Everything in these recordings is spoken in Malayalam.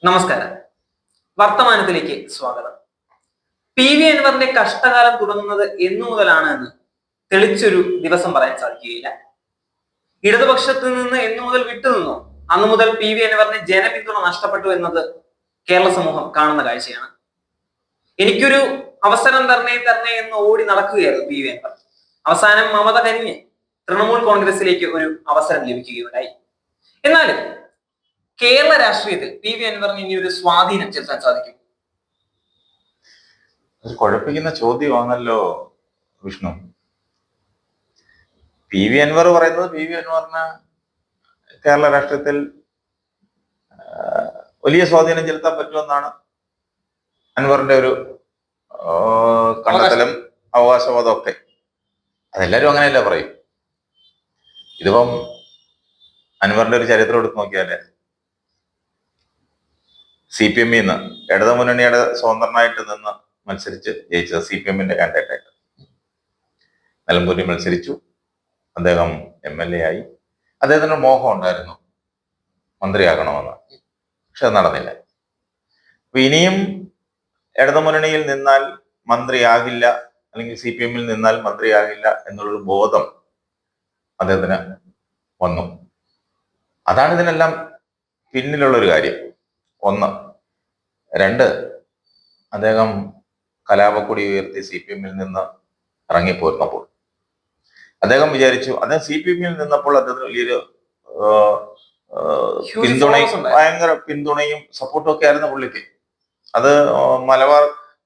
നമസ്കാരം. വർത്തമാനത്തിലേക്ക് സ്വാഗതം. പി അൻവറിന്റെ കഷ്ടകാലം തുടങ്ങുന്നത് എന്നു മുതലാണ് എന്ന് തെളിച്ചൊരു ദിവസം പറയാൻ സാധിക്കുകയില്ല. ഇടതുപക്ഷത്ത് നിന്ന് എന്നു മുതൽ വിട്ടുനിന്നോ അന്നു മുതൽ അൻവറിന് ജനപിന്തുണ നഷ്ടപ്പെട്ടു എന്നത് കേരള സമൂഹം കാണുന്ന കാഴ്ചയാണ്. എനിക്കൊരു അവസരം തരണേ എന്ന് ഓടി നടക്കുകയായിരുന്നു അൻവർ. അവസാനം മമത കരിഞ്ഞ് തൃണമൂൽ കോൺഗ്രസിലേക്ക് ഒരു അവസരം ലഭിക്കുകയുണ്ടായി. എന്നാലും കേരള രാഷ്ട്രീയത്തിൽ അൻവറിന് ഇനി ഒരു സ്വാധീനം ചെലുത്താൻ സാധിക്കും? ഒരു കുഴപ്പിക്കുന്ന ചോദ്യമാണല്ലോ വിഷ്ണു. അൻവർ പറയുന്നത് അൻവറിന് കേരള രാഷ്ട്രീയത്തിൽ വലിയ സ്വാധീനം ചെലുത്താൻ പറ്റുമെന്നാണ് അൻവറിന്റെ ഒരു കണ്ടെത്തലും അവകാശവാദം ഒക്കെ. അതെല്ലാരും അങ്ങനെയല്ല പറയും. ഇതിപ്പം അൻവറിന്റെ ഒരു ചരിത്രം എടുത്ത് നോക്കിയാല് CPM നിന്ന് ഇടതുമുന്നണിയുടെ സ്വതന്ത്രനായിട്ട് നിന്ന് മത്സരിച്ച് ജയിച്ചത് CPM-ന്റെ കാൻഡിഡേറ്റായിട്ട് നിലമ്പൂരിൽ മത്സരിച്ചു. അദ്ദേഹം MLA ആയി. അദ്ദേഹത്തിന് മോഹം ഉണ്ടായിരുന്നു മന്ത്രിയാകണമെന്ന്, പക്ഷെ അത് നടന്നില്ല. അപ്പൊ ഇനിയും ഇടതുമുന്നണിയിൽ നിന്നാൽ മന്ത്രിയാകില്ല, അല്ലെങ്കിൽ CPM-ൽ നിന്നാൽ മന്ത്രിയാകില്ല എന്നുള്ളൊരു ബോധം അദ്ദേഹത്തിന് വന്നു. അതാണ് ഇതിനെല്ലാം പിന്നിലുള്ളൊരു കാര്യം. ഒന്ന്. രണ്ട്, അദ്ദേഹം കലാപക്കൊടി ഉയർത്തി CPM-ൽ നിന്ന് ഇറങ്ങിപ്പോരുന്നപ്പോൾ അദ്ദേഹം വിചാരിച്ചു, അദ്ദേഹം CPM-ൽ നിന്നപ്പോൾ അദ്ദേഹത്തിന് വലിയൊരു പിന്തുണയും ഭയങ്കര പിന്തുണയും സപ്പോർട്ടും ഒക്കെ ആയിരുന്നു പുള്ളിക്ക്. അത്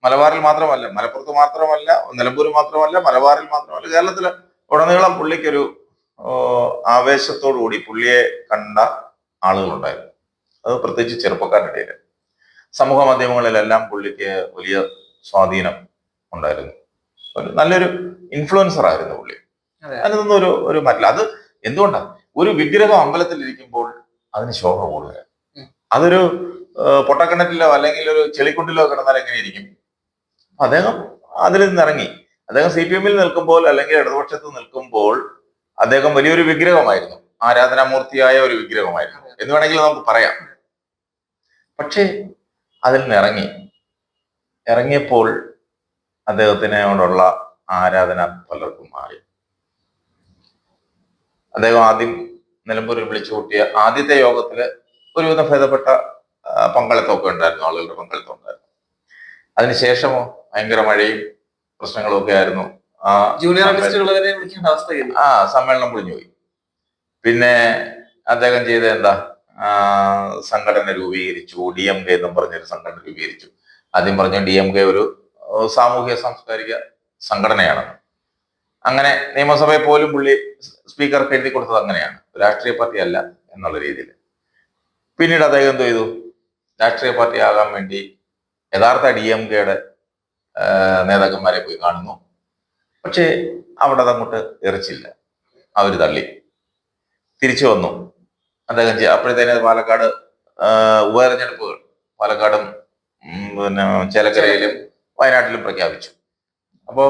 മലബാറിൽ മാത്രമല്ല, മലപ്പുറത്ത് മാത്രമല്ല, നിലമ്പൂർ മാത്രമല്ല, മലബാറിൽ മാത്രമല്ല, കേരളത്തില് ഉടനീളം പുള്ളിക്കൊരു ആവേശത്തോടു കൂടി പുള്ളിയെ കണ്ട ആളുകളുണ്ടായിരുന്നു. അത് പ്രത്യേകിച്ച് ചെറുപ്പക്കാരുടെ ഇടയിൽ, സമൂഹ മാധ്യമങ്ങളിലെല്ലാം പുള്ളിക്ക് വലിയ സ്വാധീനം ഉണ്ടായിരുന്നു. നല്ലൊരു ഇൻഫ്ലുവൻസർ ആയിരുന്നു പുള്ളി. അതിനൊന്നും ഒരു മാറ്റില്ല. അത് എന്തുകൊണ്ടാണ്? ഒരു വിഗ്രഹം അമ്പലത്തിൽ ഇരിക്കുമ്പോൾ അതിന് ശോഭ കൂടുതൽ. അതൊരു പൊട്ടക്കിണറ്റിലോ അല്ലെങ്കിൽ ഒരു ചെളിക്കുണ്ടിലോ കിടന്നാൽ എങ്ങനെ ഇരിക്കും? അദ്ദേഹം അതിൽ നിന്നിറങ്ങി. അദ്ദേഹം CPM-ൽ നിൽക്കുമ്പോൾ അല്ലെങ്കിൽ ഇടതുപക്ഷത്ത് നിൽക്കുമ്പോൾ അദ്ദേഹം വലിയൊരു വിഗ്രഹമായിരുന്നു, ആരാധനാമൂർത്തിയായ ഒരു വിഗ്രഹമായിരുന്നു എന്ന് വേണമെങ്കിൽ നമുക്ക് പറയാം. പക്ഷേ അതിൽ നിന്ന് ഇറങ്ങിയപ്പോൾ അദ്ദേഹത്തിനോടുള്ള ആരാധന പലർക്കും മാറി. അദ്ദേഹം ആദ്യം നിലമ്പൂരിൽ വിളിച്ചു കൂട്ടിയ ആദ്യത്തെ യോഗത്തില് ഒരുവിധം ഭേദപ്പെട്ട പങ്കാളിത്തമൊക്കെ ഉണ്ടായിരുന്നു, ആളുകളുടെ പങ്കാളിത്തം ഉണ്ടായിരുന്നു. അതിനുശേഷമോ ഭയങ്കര മഴയും പ്രശ്നങ്ങളും ഒക്കെ ആയിരുന്നു. സമ്മേളനം പൊളിഞ്ഞുപോയി. പിന്നെ അദ്ദേഹം ചെയ്ത എന്താ, സംഘടന രൂപീകരിച്ചു. DMK എന്നും പറഞ്ഞൊരു സംഘടന രൂപീകരിച്ചു. ആദ്യം പറഞ്ഞു DMK ഒരു സാമൂഹ്യ സാംസ്കാരിക സംഘടനയാണെന്ന്. അങ്ങനെ നിയമസഭയെ പോലും പുള്ളി സ്പീക്കർക്ക് എഴുതി കൊടുത്തത് അങ്ങനെയാണ്, രാഷ്ട്രീയ പാർട്ടി അല്ല എന്നുള്ള രീതിയിൽ. പിന്നീട് അദ്ദേഹം എന്ത് ചെയ്തു? രാഷ്ട്രീയ പാർട്ടി ആകാൻ വേണ്ടി യഥാർത്ഥ DMK-യുടെ നേതാക്കന്മാരെ പോയി കാണുന്നു. പക്ഷേ അവിടെ അതങ്ങോട്ട് എറിച്ചില്ല, അവർ തള്ളി. തിരിച്ചു വന്നു അദ്ദേഹം. അപ്പോഴത്തേന് പാലക്കാട് ഉപതെരഞ്ഞെടുപ്പുകൾ പാലക്കാടും പിന്നെ ചേലക്കരയിലും വയനാട്ടിലും പ്രഖ്യാപിച്ചു. അപ്പോ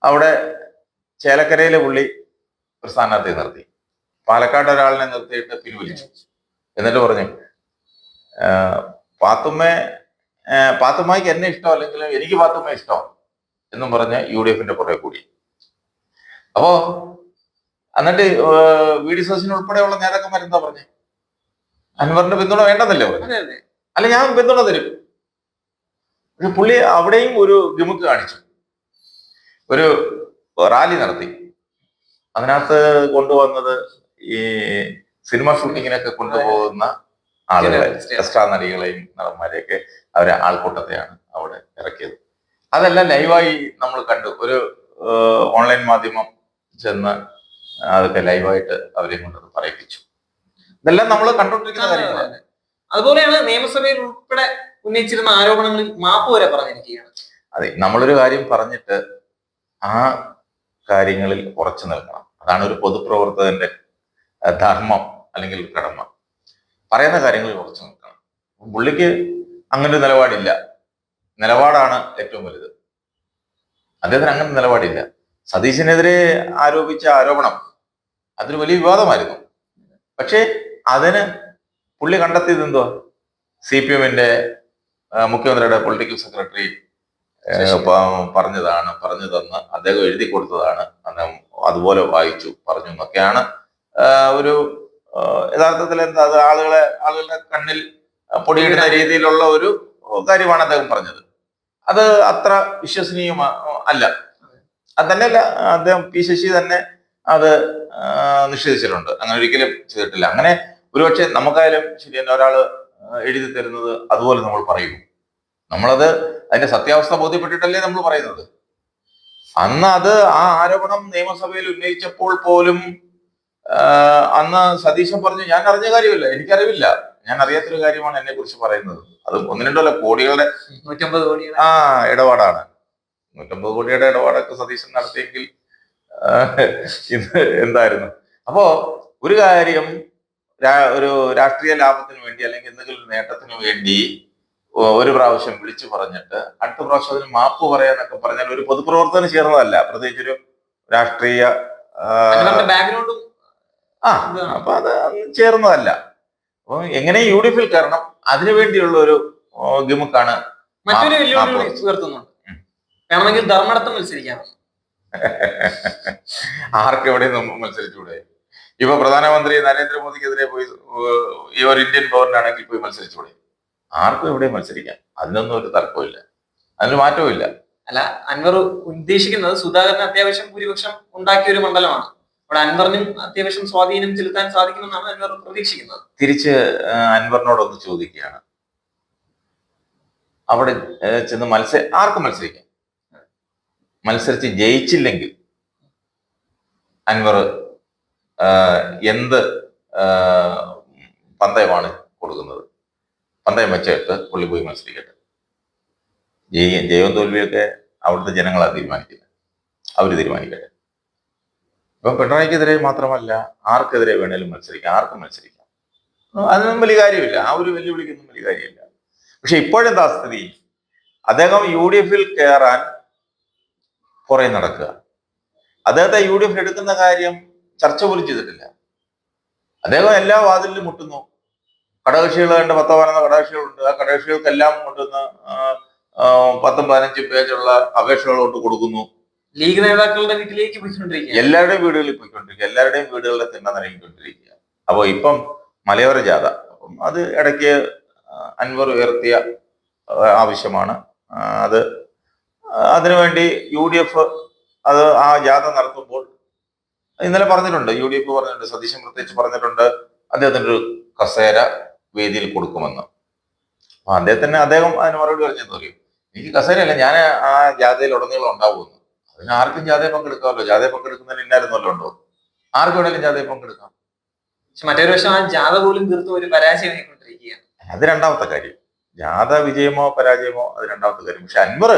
അവിടെ ചേലക്കരയിലെ പുള്ളി ഒരു സ്ഥാനാർത്ഥിയെ നിർത്തി, പാലക്കാട് ഒരാളിനെ നിർത്തിയിട്ട് പിൻവലിച്ചു. എന്നിട്ട് പറഞ്ഞു, പാത്തുമ്മയ്ക്ക് എന്നെ ഇഷ്ടം അല്ലെങ്കിൽ എനിക്ക് പാത്തുമ്മ ഇഷ്ടം എന്നും പറഞ്ഞ് UDF-ന്റെ പുറകെ കൂടി. അപ്പോ എന്നിട്ട് VD സതീശൻ ഉൾപ്പെടെയുള്ള നേതാക്കന്മാർ എന്താ പറഞ്ഞേ? അൻവറിന്റെ പിന്തുണ വേണ്ടെന്നല്ലേ പറഞ്ഞു? അല്ല, ഞാൻ പിന്തുണ തരും. പക്ഷെ പുള്ളി അവിടെയും ഒരു ഗിമിക്ക് കാണിച്ചു. ഒരു റാലി നടത്തി. അതിനകത്ത് കൊണ്ടുവന്നത് ഈ സിനിമ ഷൂട്ടിങ്ങിനൊക്കെ കൊണ്ടുപോകുന്ന ആളുകളെ, എക്സ്ട്രാ നടികളെയും നടന്മാരെയൊക്കെ അവരെ ആൾക്കൂട്ടത്തെയാണ് അവിടെ ഇറക്കിയത്. അതെല്ലാം ലൈവായി നമ്മൾ കണ്ടു. ഒരു ഓൺലൈൻ മാധ്യമം ചെന്ന് അതൊക്കെ ലൈവായിട്ട് അവരെ കൊണ്ടത് പറയിപ്പിച്ചു. ഇതെല്ലാം നമ്മൾ കണ്ടുകൊണ്ടിരിക്കുന്ന കാര്യങ്ങളാണ്. അതുപോലെയാണ് നിയമസഭയിൽ ഉൾപ്പെടെ ഉന്നയിച്ചിരുന്ന ആരോപണങ്ങളിൽ മാപ്പ് വരെ പറഞ്ഞിരിക്കുകയാണ്. അതെ, നമ്മളൊരു കാര്യം പറഞ്ഞിട്ട് ആ കാര്യങ്ങളിൽ ഉറച്ചു നിൽക്കണം. അതാണ് ഒരു പൊതുപ്രവർത്തകന്റെ ധർമ്മം അല്ലെങ്കിൽ കടമ. പറയുന്ന കാര്യങ്ങളിൽ ഉറച്ചു നിൽക്കണം. പുള്ളിക്ക് അങ്ങനെ ഒരു നിലപാടില്ല. നിലപാടാണ് ഏറ്റവും വലുത്. അദ്ദേഹത്തിന് അങ്ങനെ നിലപാടില്ല. സതീശനെതിരെ ആരോപിച്ച ആരോപണം അതൊരു വലിയ വിവാദമായിരുന്നു. പക്ഷേ അതിന് പുള്ളി കണ്ടെത്തിയത് എന്തുവാ? CPM-ന്റെ മുഖ്യമന്ത്രിയുടെ പൊളിറ്റിക്കൽ സെക്രട്ടറി പറഞ്ഞു തന്ന് അദ്ദേഹം എഴുതി കൊടുത്തതാണ്, അദ്ദേഹം അതുപോലെ വായിച്ചു പറഞ്ഞു എന്നൊക്കെയാണ് ഒരു യഥാർത്ഥത്തിൽ എന്താ അത് ആളുകളുടെ കണ്ണിൽ പൊടിയിടുന്ന രീതിയിലുള്ള ഒരു കാര്യമാണ് അദ്ദേഹം പറഞ്ഞത്. അത് അത്ര വിശ്വസനീയം അല്ല. അത് തന്നെയല്ല, അദ്ദേഹം ശശി തന്നെ അത് നിഷേധിച്ചിട്ടുണ്ട്. അങ്ങനെ ഒരിക്കലും ചെയ്തിട്ടില്ല. അങ്ങനെ ഒരുപക്ഷെ നമുക്കായാലും ശരി തന്നെ ഒരാള് എഴുതി തരുന്നത് അതുപോലെ നമ്മൾ പറയും. നമ്മളത് അതിന്റെ സത്യാവസ്ഥ ബോധ്യപ്പെട്ടിട്ടല്ലേ നമ്മൾ പറയുന്നത്. അന്ന് അത് ആ ആരോപണം നിയമസഭയിൽ ഉന്നയിച്ചപ്പോൾ പോലും അന്ന് സതീശൻ പറഞ്ഞു, ഞാൻ അറിഞ്ഞ കാര്യമില്ല, എനിക്കറിവില്ല, ഞാൻ അറിയാത്തൊരു കാര്യമാണ് എന്നെ കുറിച്ച് പറയുന്നത്. അത് 1-2 കോടികളുടെ 150 കോടി ഇടപാടാണ്. 150 കോടിയുടെ ഇടപാടൊക്കെ സതീശൻ നടത്തിയെങ്കിൽ ഇത് എന്തായിരുന്നു. അപ്പോ ഒരു കാര്യം ഒരു രാഷ്ട്രീയ ലാഭത്തിന് വേണ്ടി അല്ലെങ്കിൽ എന്തെങ്കിലും നേട്ടത്തിന് വേണ്ടി ഒരു പ്രാവശ്യം വിളിച്ചു പറഞ്ഞിട്ട് അടുത്ത പ്രാവശ്യം അതിന് മാപ്പ് പറയാന്നൊക്കെ പറഞ്ഞാൽ ഒരു പൊതുപ്രവർത്തനം ചേർന്നതല്ല, പ്രത്യേകിച്ചൊരു രാഷ്ട്രീയ ബാക്ക്ഗ്രൗണ്ടും അപ്പൊ അത് ചേർന്നതല്ല. അപ്പൊ എങ്ങനെ UDF-ൽ കയറണം അതിനുവേണ്ടിയുള്ള ഒരു ഗിമുക്കാണ്. മറ്റൊരു വെല്ലുവിളി ഉയർത്തുന്നുണ്ട്, വേണമെങ്കിൽ ധർമ്മടത്ത് മത്സരിക്കാം. ആർക്കെവിടെ മത്സരിച്ചൂടെ? ഇപ്പൊ പ്രധാനമന്ത്രി നരേന്ദ്രമോദിക്കെതിരെ പോയി ഒരു ഇന്ത്യൻ പൗരനാണെങ്കിൽ പോയി മത്സരിച്ചൂടെ? ആർക്കും എവിടെ മത്സരിക്കാം, അതിനൊന്നും ഒരു തർക്കമില്ല, അതിന് മാറ്റവും ഇല്ല. അല്ല, അൻവർ ഉദ്ദേശിക്കുന്നത് സുധാകരന് അത്യാവശ്യം ഭൂരിപക്ഷം ഉണ്ടാക്കിയ ഒരു മണ്ഡലമാണ്. അവിടെ അൻവറിനും അത്യാവശ്യം സ്വാധീനം ചെലുത്താൻ സാധിക്കുമെന്നാണ് അൻവർ പ്രതീക്ഷിക്കുന്നത്. തിരിച്ച് അൻവറിനോടൊന്ന് ചോദിക്കുകയാണ്, അവിടെ ചെന്ന് ആർക്കും മത്സരിക്കാം, മത്സരിച്ച് ജയിച്ചില്ലെങ്കിൽ അൻവർ എന്ത് പന്തയമാണ് കൊടുക്കുന്നത്? പന്തയം വെച്ചിട്ട് പുള്ളി പോയി മത്സരിക്കട്ടെ. ജയവും തോൽവിയൊക്കെ അവിടുത്തെ ജനങ്ങളാ തീരുമാനിക്കുന്നത്, അവർ തീരുമാനിക്കട്ടെ. ഇപ്പൊ പിണറായിക്കെതിരെ മാത്രമല്ല, ആർക്കെതിരെ വേണേലും മത്സരിക്കാം, ആർക്കും മത്സരിക്കാം, അതിനൊന്നും വലിയ കാര്യമില്ല, ആ ഒരു വെല്ലുവിളിക്കൊന്നും വലിയ കാര്യമില്ല. പക്ഷെ ഇപ്പോഴെന്താ സ്ഥിതി? അദ്ദേഹം UDF-ൽ കയറാൻ കുറെ നടക്കുക. അദ്ദേഹത്തെ UDF എടുക്കുന്ന കാര്യം ചർച്ച പോലും ചെയ്തിട്ടില്ല. അദ്ദേഹം എല്ലാ വാതിലിലും മുട്ടുന്നു. ഘടകകക്ഷികൾ കണ്ട് 10-12 ഘടകകക്ഷികളുണ്ട്. ആ ഘടകകക്ഷികൾക്കെല്ലാം കൊണ്ടുവന്ന 10-15 പേജുള്ള അപേക്ഷകൾ കൊണ്ട് കൊടുക്കുന്നു. ലീഗ് നേതാക്കളുടെ വീട്ടിലേക്ക് പോയിക്കൊണ്ടിരിക്കുക, എല്ലാവരുടെയും വീടുകളിൽ പോയിക്കൊണ്ടിരിക്കുക, എല്ലാവരുടെയും വീടുകളിലെ തന്നെ നിറങ്ങിക്കൊണ്ടിരിക്കുക. അപ്പൊ ഇപ്പം മലയോര ജാഥ, അപ്പം അത് ഇടയ്ക്ക് അൻവർ ഉയർത്തിയ ആവശ്യമാണ്. അത് അതിനുവേണ്ടി UDF അത് ആ ജാഥ നടത്തുമ്പോൾ ഇന്നലെ പറഞ്ഞിട്ടുണ്ട്, UDF പറഞ്ഞിട്ടുണ്ട്, സതീശൻ പ്രത്യേകിച്ച് പറഞ്ഞിട്ടുണ്ട്, അദ്ദേഹത്തിന്റെ ഒരു കസേര വേദിയിൽ കൊടുക്കുമെന്ന്. അപ്പൊ അദ്ദേഹം അതിന് മറുപടി പറഞ്ഞെന്ന് പറയും, എനിക്ക് കസേരയല്ല, ഞാൻ ആ ജാഥയിൽ ഉടനീളം ഉണ്ടാവുമെന്ന്. അതിന് ആർക്കും ജാഥയിൽ പങ്കെടുക്കാമല്ലോ, ജാഥയിൽ പങ്കെടുക്കുന്നതിന് ഇന്നായിരുന്നല്ലോ ഉണ്ടോ? ആർക്കും വേണമെങ്കിലും ജാഥയിൽ പങ്കെടുക്കാം. പക്ഷെ മറ്റൊരു വശം ആ ജാഥ പോലും തീർത്തും ഒരു പരാജയമായിക്കൊണ്ടിരിക്കുകയാണ്. അത് രണ്ടാമത്തെ കാര്യം. ജാഥ വിജയമോ പരാജയമോ അത് രണ്ടാമത്തെ കാര്യം. പക്ഷെ അൻവർ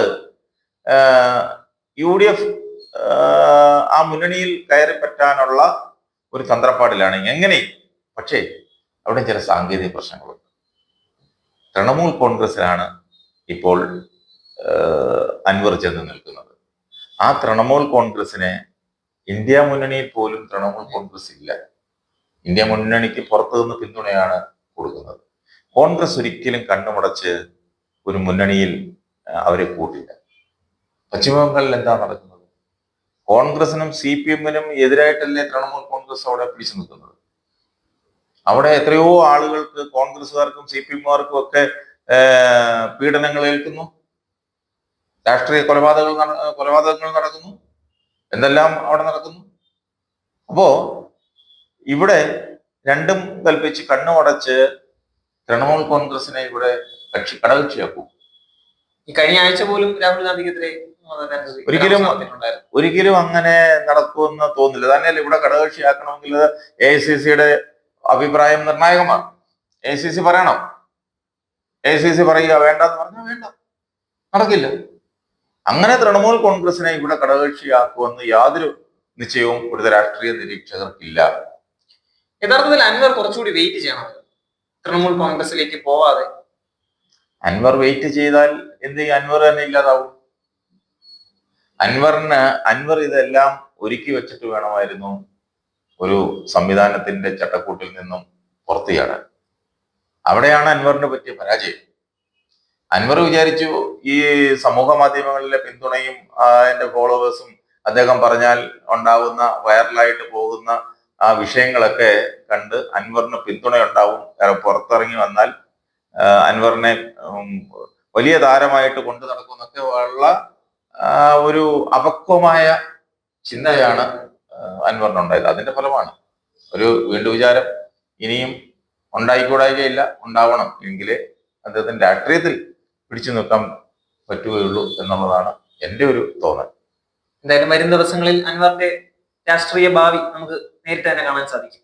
UDF ആ മുന്നണിയിൽ കയറി പറ്റാനുള്ള ഒരു തന്ത്രപ്പാടിലാണ് എങ്ങനെ. പക്ഷേ അവിടെ ചില സാങ്കേതിക പ്രശ്നങ്ങളുണ്ട്. തൃണമൂൽ കോൺഗ്രസിലാണ് ഇപ്പോൾ അൻവർ ചെന്ന് നിൽക്കുന്നത്. ആ തൃണമൂൽ കോൺഗ്രസിനെ ഇന്ത്യ മുന്നണിയിൽ പോലും തൃണമൂൽ കോൺഗ്രസ് ഇല്ല. ഇന്ത്യ മുന്നണിക്ക് പുറത്തു നിന്ന് പിന്തുണയാണ് കൊടുക്കുന്നത്. കോൺഗ്രസ് ഒരിക്കലും കണ്ണുമടച്ച് ഒരു മുന്നണിയിൽ അവരെ കൂട്ടില്ല. പശ്ചിമബംഗാളിൽ എന്താ നടക്കുന്നത്? കോൺഗ്രസിനും CPM-നും എതിരായിട്ടല്ലേ തൃണമൂൽ കോൺഗ്രസ് അവിടെ പിടിച്ചു നിൽക്കുന്നത്. അവിടെ എത്രയോ ആളുകൾക്ക്, കോൺഗ്രസുകാർക്കും CPM-കാർക്കും ഒക്കെ പീഡനങ്ങൾ ഏൽക്കുന്നു, രാഷ്ട്രീയ കൊലപാതകങ്ങൾ നടക്കുന്നു, എന്തെല്ലാം അവിടെ നടക്കുന്നു. അപ്പോ ഇവിടെ രണ്ടും കൽപ്പിച്ച് കണ്ണുമടച്ച് തൃണമൂൽ കോൺഗ്രസിനെ ഇവിടെ ഘടകകക്ഷിയാക്കും. ഈ കഴിഞ്ഞ ആഴ്ച പോലും രാഹുൽ ഗാന്ധിക്കെതിരെ ഒരിക്കലും അങ്ങനെ നടക്കുമെന്ന് തോന്നില്ല. തന്നെയല്ല, ഇവിടെ ഘടകകക്ഷിയാക്കണമെങ്കിൽ AICC-യുടെ അഭിപ്രായം നിർണായകമാണ്. AICC പറയണം. AICC പറയുക വേണ്ടെന്ന് പറഞ്ഞാൽ വേണ്ട, നടക്കില്ല. അങ്ങനെ തൃണമൂൽ കോൺഗ്രസിനെ ഇവിടെ ഘടകകക്ഷിയാക്കുമെന്ന് യാതൊരു നിശ്ചയവും ഇവിടുത്തെ രാഷ്ട്രീയ നിരീക്ഷകർക്കില്ല. യഥാർത്ഥത്തിൽ അൻവർ കുറച്ചുകൂടി വെയിറ്റ് ചെയ്യണം, തൃണമൂൽ കോൺഗ്രസിലേക്ക് പോവാതെ. അൻവർ വെയിറ്റ് ചെയ്താൽ എന്ത് ചെയ്യും? അൻവർ തന്നെ ഇല്ലാതാവും. അൻവർ ഇതെല്ലാം ഒരുക്കി വെച്ചിട്ട് വേണമായിരുന്നു. ഒരു സംവിധാനത്തിന്റെ ചട്ടക്കൂട്ടിൽ നിന്നും പുറത്തു ചാടാൻ. അവിടെയാണ് അൻവറിന് പറ്റിയ പരാജയം. അൻവർ വിചാരിച്ചു ഈ സമൂഹ മാധ്യമങ്ങളിലെ പിന്തുണയും അതിന്റെ ഫോളോവേഴ്സും അദ്ദേഹം പറഞ്ഞാൽ ഉണ്ടാവുന്ന വൈറലായിട്ട് പോകുന്ന ആ വിഷയങ്ങളൊക്കെ കണ്ട് അൻവറിന് പിന്തുണയുണ്ടാവും, പുറത്തിറങ്ങി വന്നാൽ അൻവറിനെ വലിയ താരമായിട്ട് കൊണ്ടു നടക്കുന്നൊക്കെ ഉള്ള ഒരു അപക്വമായ ചിന്തയാണ് അൻവറിനുണ്ടായത്. അതിന്റെ ഫലമാണ് ഒരു വീണ്ടും വിചാരം ഇനിയും ഉണ്ടായിക്കൂടായികയില്ല, ഉണ്ടാവണം. എങ്കിലേ അദ്ദേഹത്തിന്റെ രാഷ്ട്രീയത്തിൽ പിടിച്ചു നിൽക്കാൻ പറ്റുകയുള്ളൂ എന്നുള്ളതാണ് എൻ്റെ ഒരു തോന്നൽ. എന്തായാലും വരും ദിവസങ്ങളിൽ അൻവറിന്റെ രാഷ്ട്രീയ ഭാവി നമുക്ക് നേരിട്ട് തന്നെ കാണാൻ സാധിക്കും.